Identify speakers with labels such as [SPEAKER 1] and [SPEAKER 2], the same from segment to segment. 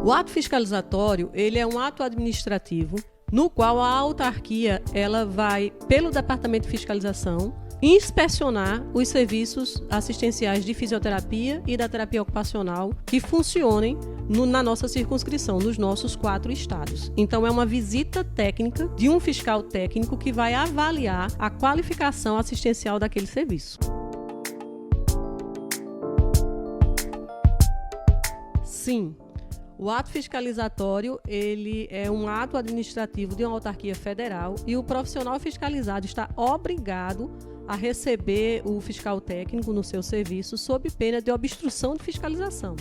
[SPEAKER 1] O ato fiscalizatório, ele é um ato administrativo no qual a autarquia ela vai, pelo Departamento de Fiscalização, inspecionar os serviços assistenciais de fisioterapia e da terapia ocupacional que funcionem na nossa circunscrição, nos nossos 4 estados. Então, é uma visita técnica de um fiscal técnico que vai avaliar a qualificação assistencial daquele serviço. Sim. O ato fiscalizatório, ele é um ato administrativo de uma autarquia federal e o profissional fiscalizado está obrigado a receber o fiscal técnico no seu serviço sob pena de obstrução de fiscalização.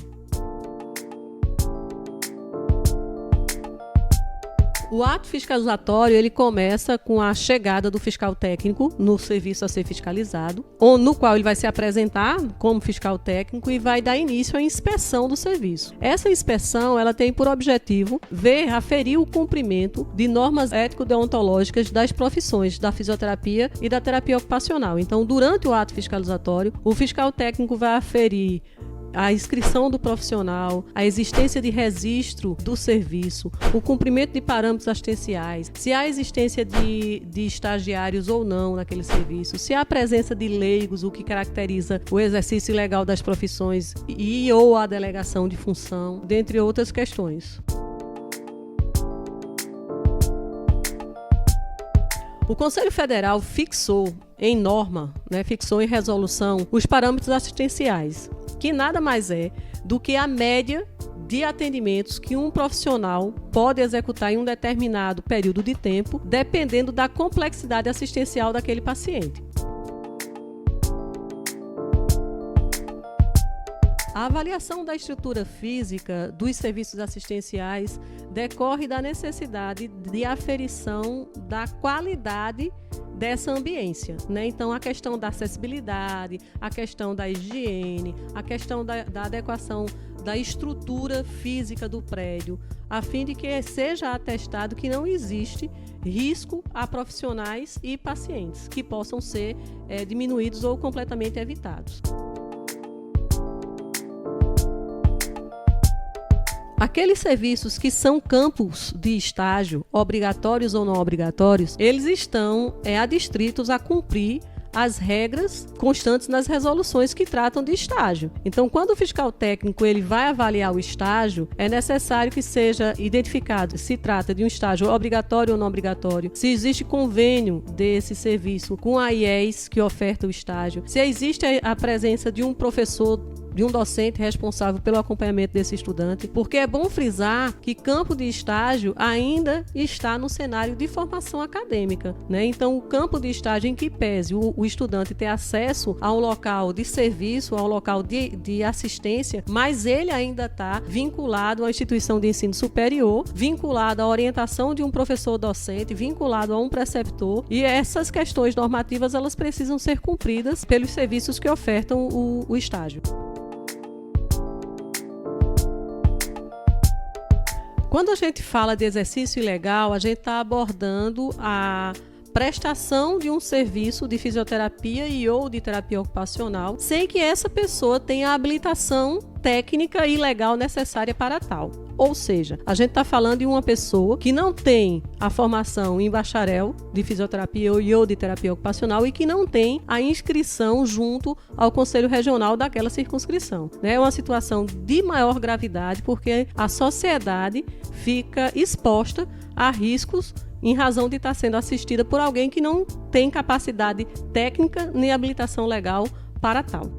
[SPEAKER 1] O ato fiscalizatório ele começa com a chegada do fiscal técnico no serviço a ser fiscalizado, no qual ele vai se apresentar como fiscal técnico e vai dar início à inspeção do serviço. Essa inspeção ela tem por objetivo aferir o cumprimento de normas ético-deontológicas das profissões da fisioterapia e da terapia ocupacional. Então, durante o ato fiscalizatório, o fiscal técnico vai aferir a inscrição do profissional, a existência de registro do serviço, o cumprimento de parâmetros assistenciais, se há existência de estagiários ou não naquele serviço, se há presença de leigos, o que caracteriza o exercício legal das profissões ou a delegação de função, dentre outras questões. O Conselho Federal fixou em norma, fixou em resolução os parâmetros assistenciais, que nada mais é do que a média de atendimentos que um profissional pode executar em um determinado período de tempo, dependendo da complexidade assistencial daquele paciente. A avaliação da estrutura física dos serviços assistenciais decorre da necessidade de aferição da qualidade dessa ambiência, Então, a questão da acessibilidade, a questão da higiene, a questão da adequação da estrutura física do prédio, a fim de que seja atestado que não existe risco a profissionais e pacientes, que possam ser diminuídos ou completamente evitados. Aqueles serviços que são campos de estágio, obrigatórios ou não obrigatórios, eles estão adstritos a cumprir as regras constantes nas resoluções que tratam de estágio. Então, quando o fiscal técnico ele vai avaliar o estágio, é necessário que seja identificado se trata de um estágio obrigatório ou não obrigatório, se existe convênio desse serviço com a IES que oferta o estágio, se existe a presença de um professor, de um docente responsável pelo acompanhamento desse estudante, porque é bom frisar que campo de estágio ainda está no cenário de formação acadêmica, Então, o campo de estágio em que pese o estudante ter acesso a um local de serviço, a um local de assistência, mas ele ainda está vinculado à instituição de ensino superior, vinculado à orientação de um professor docente, vinculado a um preceptor, e essas questões normativas elas precisam ser cumpridas pelos serviços que ofertam o estágio. Quando a gente fala de exercício ilegal, a gente está abordando a prestação de um serviço de fisioterapia ou de terapia ocupacional sem que essa pessoa tenha a habilitação técnica e legal necessária para tal. Ou seja, a gente está falando de uma pessoa que não tem a formação em bacharel de fisioterapia ou de terapia ocupacional e que não tem a inscrição junto ao Conselho Regional daquela circunscrição. É uma situação de maior gravidade porque a sociedade fica exposta a riscos em razão de estar sendo assistida por alguém que não tem capacidade técnica nem habilitação legal para tal.